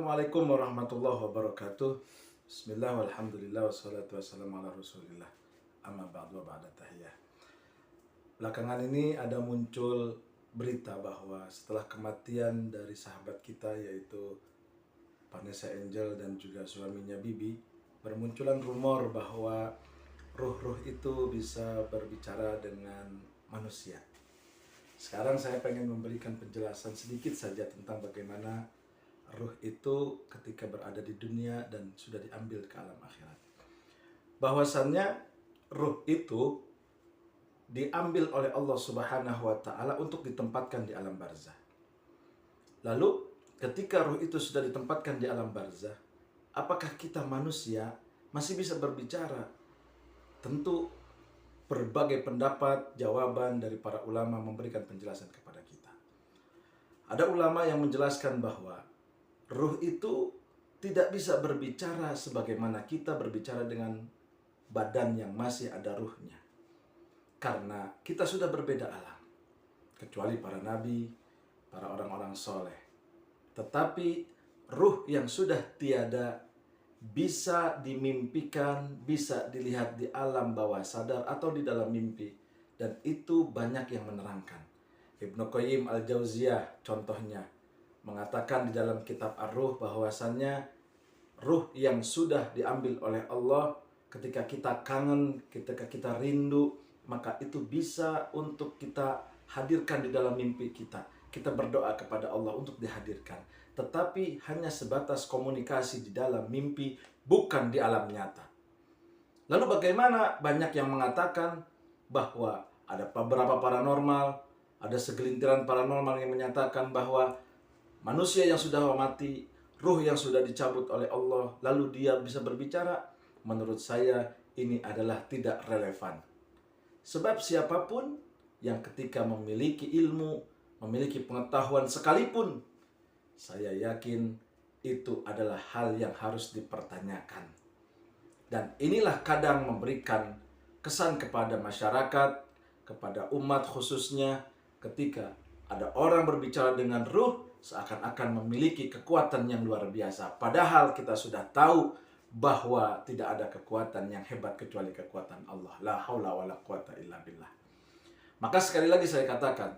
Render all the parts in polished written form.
Assalamualaikum warahmatullahi wabarakatuh. Bismillah walhamdulillah wassalatu wassalamu ala rasulillah. Amma ba'du wa ba'da tahiyah. Belakangan ini ada muncul berita bahwa setelah kematian dari sahabat kita yaitu Vanessa Angel dan juga suaminya Bibi, bermunculan rumor bahwa ruh-ruh itu bisa berbicara dengan manusia. Sekarang saya pengen memberikan penjelasan sedikit saja tentang bagaimana ruh itu ketika berada di dunia dan sudah diambil ke alam akhirat. Bahwasannya ruh itu diambil oleh Allah Subhanahu wa taala untuk ditempatkan di alam barzah. Lalu ketika ruh itu sudah ditempatkan di alam barzah, apakah kita manusia masih bisa berbicara? Tentu berbagai pendapat, jawaban dari para ulama memberikan penjelasan kepada kita. Ada ulama yang menjelaskan bahwa ruh itu tidak bisa berbicara sebagaimana kita berbicara dengan badan yang masih ada ruhnya. Karena kita sudah berbeda alam. Kecuali para nabi, para orang-orang soleh. Tetapi ruh yang sudah tiada bisa dimimpikan, bisa dilihat di alam bawah sadar atau di dalam mimpi. Dan itu banyak yang menerangkan. Ibnu Qayyim al-Jauziyah contohnya mengatakan di dalam kitab Ar-Ruh bahwasannya ruh yang sudah diambil oleh Allah ketika kita kangen, ketika kita rindu, maka itu bisa untuk kita hadirkan di dalam mimpi kita. Kita berdoa kepada Allah untuk dihadirkan. Tetapi hanya sebatas komunikasi di dalam mimpi, bukan di alam nyata. Lalu bagaimana? Banyak yang mengatakan bahwa ada beberapa paranormal, ada segelintiran paranormal yang menyatakan bahwa manusia yang sudah mati, ruh yang sudah dicabut oleh Allah, lalu dia bisa berbicara. Menurut saya ini adalah tidak relevan. Sebab siapapun yang ketika memiliki ilmu, memiliki pengetahuan sekalipun, saya yakin itu adalah hal yang harus dipertanyakan. Dan inilah kadang memberikan kesan kepada masyarakat, kepada umat khususnya, ketika ada orang berbicara dengan ruh, seakan-akan memiliki kekuatan yang luar biasa. Padahal kita sudah tahu bahwa tidak ada kekuatan yang hebat kecuali kekuatan Allah. La haula wa la quwata illa billah. Maka sekali lagi saya katakan,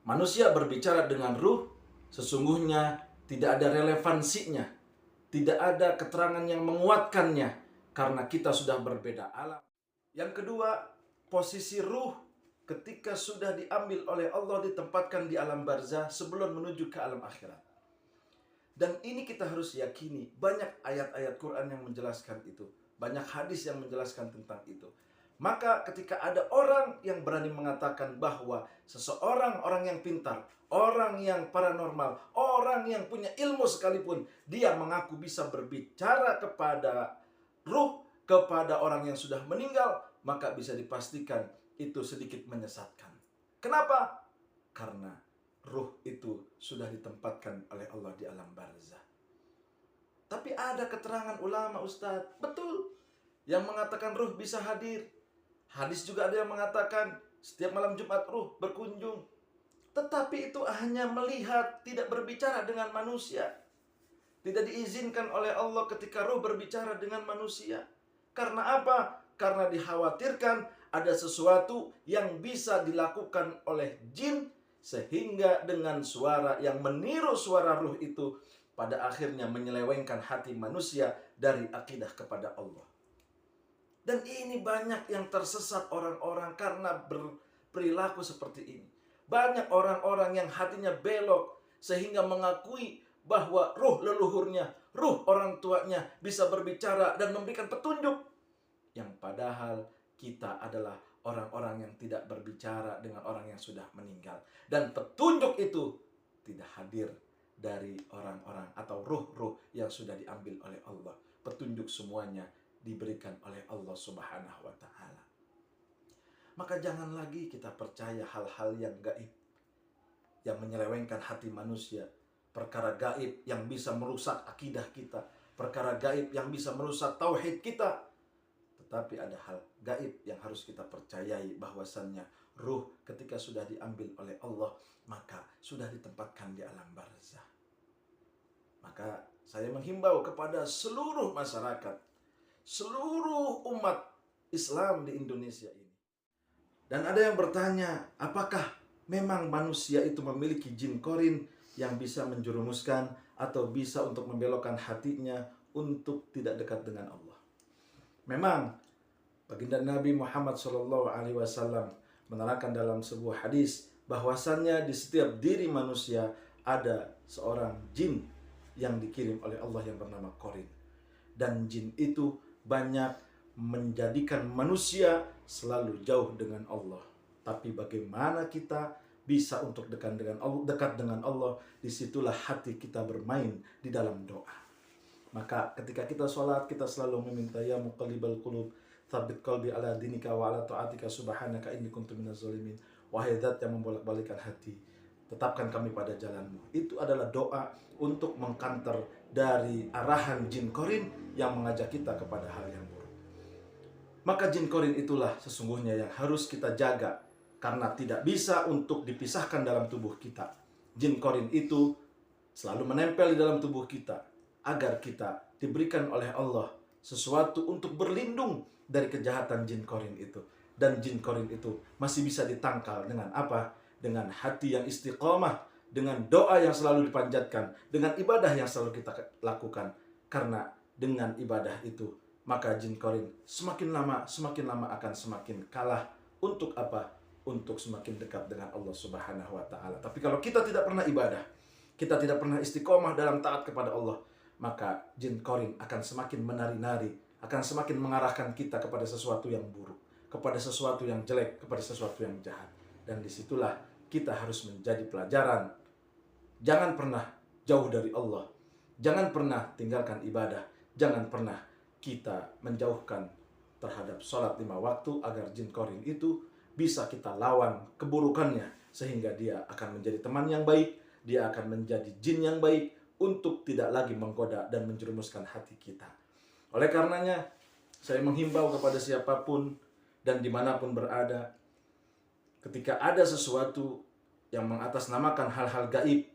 manusia berbicara dengan ruh, sesungguhnya tidak ada relevansinya. Tidak ada keterangan yang menguatkannya, karena kita sudah berbeda alam. Yang kedua, posisi ruh ketika sudah diambil oleh Allah ditempatkan di alam barzah sebelum menuju ke alam akhirat. Dan ini kita harus yakini, banyak ayat-ayat Quran yang menjelaskan itu, banyak hadis yang menjelaskan tentang itu. Maka ketika ada orang yang berani mengatakan bahwa seseorang, orang yang pintar, orang yang paranormal, orang yang punya ilmu sekalipun, dia mengaku bisa berbicara kepada ruh, kepada orang yang sudah meninggal, maka bisa dipastikan itu sedikit menyesatkan. Kenapa? Karena ruh itu sudah ditempatkan oleh Allah di alam barzah. Tapi ada keterangan ulama, Ustadz, betul, yang mengatakan ruh bisa hadir. Hadis juga ada yang mengatakan setiap malam Jumat ruh berkunjung. Tetapi itu hanya melihat, tidak berbicara dengan manusia. Tidak diizinkan oleh Allah ketika ruh berbicara dengan manusia. Karena apa? Karena dikhawatirkan ada sesuatu yang bisa dilakukan oleh jin, sehingga dengan suara yang meniru suara ruh itu pada akhirnya menyelewengkan hati manusia dari akidah kepada Allah. Dan ini banyak yang tersesat orang-orang karena berperilaku seperti ini. Banyak orang-orang yang hatinya belok sehingga mengakui bahwa ruh leluhurnya, ruh orang tuanya bisa berbicara dan memberikan petunjuk. Yang padahal kita adalah orang-orang yang tidak berbicara dengan orang yang sudah meninggal. Dan petunjuk itu tidak hadir dari orang-orang atau ruh-ruh yang sudah diambil oleh Allah. Petunjuk semuanya diberikan oleh Allah Subhanahu wa ta'ala. Maka jangan lagi kita percaya hal-hal yang gaib, yang menyelewengkan hati manusia. Perkara gaib yang bisa merusak akidah kita, perkara gaib yang bisa merusak tauhid kita. Tetapi ada hal gaib yang harus kita percayai, bahwasannya ruh ketika sudah diambil oleh Allah, maka sudah ditempatkan di alam barzah. Maka saya menghimbau kepada seluruh masyarakat, seluruh umat Islam di Indonesia ini. Dan ada yang bertanya, apakah memang manusia itu memiliki jin korin yang bisa menjerumuskan atau bisa untuk membelokkan hatinya untuk tidak dekat dengan Allah? Memang baginda Nabi Muhammad SAW menerangkan dalam sebuah hadis bahwasannya di setiap diri manusia ada seorang jin yang dikirim oleh Allah yang bernama korin. Dan jin itu banyak menjadikan manusia selalu jauh dengan Allah. Tapi bagaimana kita bisa untuk dekat dengan Allah, disitulah hati kita bermain di dalam doa. Maka ketika kita sholat, kita selalu meminta, ya muqallibal qulub, tsabbit qalbi ala dinika wa ala ta'atika subhanaka inni kuntu minaz zalimin. Wahai zat yang membolak-balikan hati, tetapkan kami pada jalanmu. Itu adalah doa untuk mengkanter dari arahan jin korin yang mengajak kita kepada hal yang buruk. Maka jin korin itulah sesungguhnya yang harus kita jaga, karena tidak bisa untuk dipisahkan dalam tubuh kita. Jin korin itu selalu menempel di dalam tubuh kita, agar kita diberikan oleh Allah sesuatu untuk berlindung dari kejahatan jin korin itu. Dan jin korin itu masih bisa ditangkal dengan apa? Dengan hati yang istiqomah, dengan doa yang selalu dipanjatkan, dengan ibadah yang selalu kita lakukan. Karena dengan ibadah itu, maka jin korin semakin lama akan semakin kalah. Untuk apa? Untuk semakin dekat dengan Allah Subhanahu wa Ta'ala. Tapi kalau kita tidak pernah ibadah, kita tidak pernah istiqomah dalam taat kepada Allah, maka jin korin akan semakin menari-nari, akan semakin mengarahkan kita kepada sesuatu yang buruk, kepada sesuatu yang jelek, kepada sesuatu yang jahat. Dan disitulah kita harus menjadi pelajaran. Jangan pernah jauh dari Allah. Jangan pernah tinggalkan ibadah. Jangan pernah kita menjauhkan terhadap sholat 5 waktu, agar jin korin itu bisa kita lawan keburukannya, sehingga dia akan menjadi teman yang baik, dia akan menjadi jin yang baik untuk tidak lagi menggoda dan menjerumuskan hati kita. Oleh karenanya, saya menghimbau kepada siapapun dan dimanapun berada, ketika ada sesuatu yang mengatasnamakan hal-hal gaib,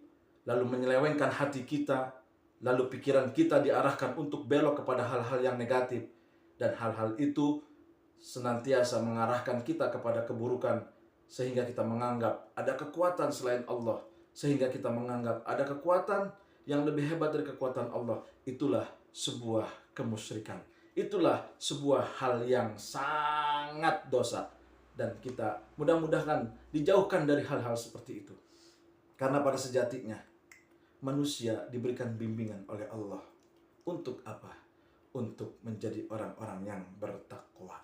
lalu menyelewengkan hati kita, lalu pikiran kita diarahkan untuk belok kepada hal-hal yang negatif, dan hal-hal itu senantiasa mengarahkan kita kepada keburukan, sehingga kita menganggap ada kekuatan selain Allah, sehingga kita menganggap ada kekuatan yang lebih hebat dari kekuatan Allah. Itulah sebuah kemusyrikan. Itulah sebuah hal yang sangat dosa. Dan kita mudah-mudahan dijauhkan dari hal-hal seperti itu. Karena pada sejatinya manusia diberikan bimbingan oleh Allah. Untuk apa? Untuk menjadi orang-orang yang bertakwa.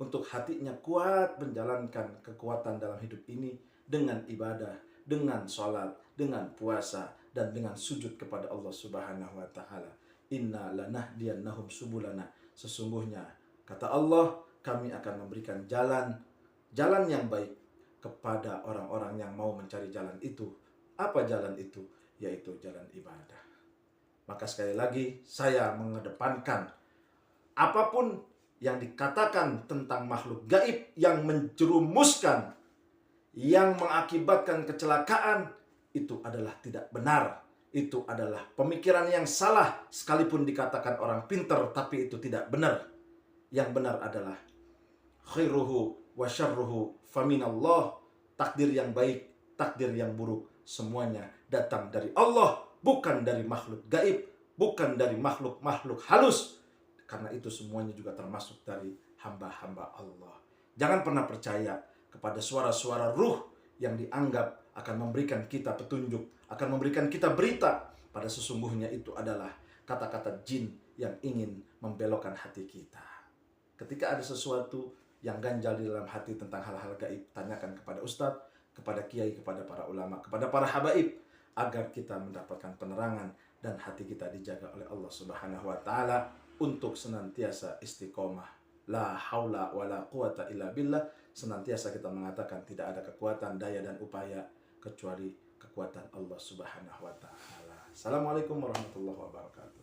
Untuk hatinya kuat menjalankan kekuatan dalam hidup ini dengan ibadah, dengan sholat, dengan puasa, dan dengan sujud kepada Allah Subhanahu wa Ta'ala. Inna lanahdiyannahum subulana. Sesungguhnya kata Allah, kami akan memberikan jalan yang baik kepada orang-orang yang mau mencari jalan itu. Apa jalan itu? Yaitu jalan ibadah. Maka sekali lagi saya mengedepankan apapun yang dikatakan tentang makhluk gaib yang menjerumuskan, yang mengakibatkan kecelakaan, itu adalah tidak benar. Itu adalah pemikiran yang salah, sekalipun dikatakan orang pintar, tapi itu tidak benar. Yang benar adalah khairuhu wa syarruhu faminallah. Takdir yang baik, takdir yang buruk, semuanya datang dari Allah, bukan dari makhluk gaib, bukan dari makhluk-makhluk halus. Karena itu semuanya juga termasuk dari hamba-hamba Allah. Jangan pernah percaya kepada suara-suara ruh yang dianggap akan memberikan kita petunjuk, akan memberikan kita berita. Pada sesungguhnya itu adalah kata-kata jin yang ingin membelokkan hati kita. Ketika ada sesuatu yang ganjal di dalam hati tentang hal-hal gaib, tanyakan kepada ustadz, kepada kiai, kepada para ulama, kepada para habaib, agar kita mendapatkan penerangan dan hati kita dijaga oleh Allah Subhanahu wa Ta'ala untuk senantiasa istiqomah. La haula wa la quwata illa billah. Senantiasa kita mengatakan tidak ada kekuatan, daya, dan upaya kecuali kekuatan Allah Subhanahu wa Ta'ala. Assalamualaikum warahmatullahi wabarakatuh.